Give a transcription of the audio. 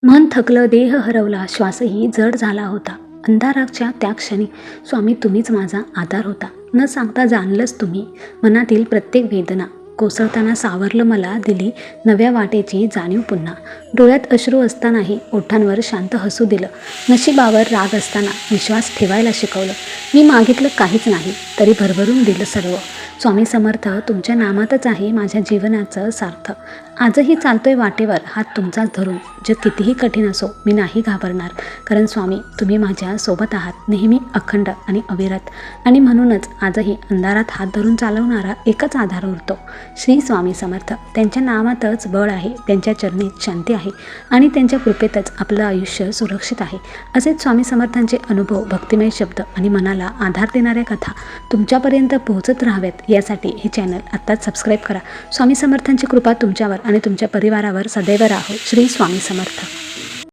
मन थकलं, देह हरवला, श्वासही जड झाला होता. अंधाराच्या त्या क्षणी स्वामी तुम्हीच माझा आधार होता. न सांगता जाणलंच तुम्ही मनातील प्रत्येक वेदना. कोसळताना सावरलं मला, दिली नव्या वाटेची जाणीव पुन्हा. डोळ्यात अश्रू असतानाही ओठांवर शांत हसू दिलं. नशिबावर राग असताना विश्वास ठेवायला शिकवलं. मी मागितलं काहीच नाही, तरी भरभरून दिलं सर्व. स्वामी समर्थ, तुमच्या नामातच आहे माझ्या जीवनाचं सार्थ. आजही चालतोय वाटेवर हात तुमचाच धरून. जग कितीही कठीण असो मी नाही घाबरणार, कारण स्वामी तुम्ही माझ्या सोबत आहात, नेहमी अखंड आणि अविरत. आणि म्हणूनच आजही अंधारात हात धरून चालवणारा एकच आधार उरतो, श्री स्वामी समर्थ. त्यांच्या नामातच बळ आहे, त्यांच्या चरणीत शांती आहे आणि त्यांच्या कृपेतच आपलं आयुष्य सुरक्षित आहे. असेच स्वामी समर्थांचे अनुभव, भक्तिमय शब्द आणि मनाला आधार देणाऱ्या कथा तुमच्यापर्यंत पोहोचत राहाव्यात यासाठी हे चॅनल आत्ताच सबस्क्राईब करा. स्वामी समर्थांची कृपा तुमच्यावर आणि तुमच्या परिवारावर सदैव राहो. श्री स्वामी समर्थ.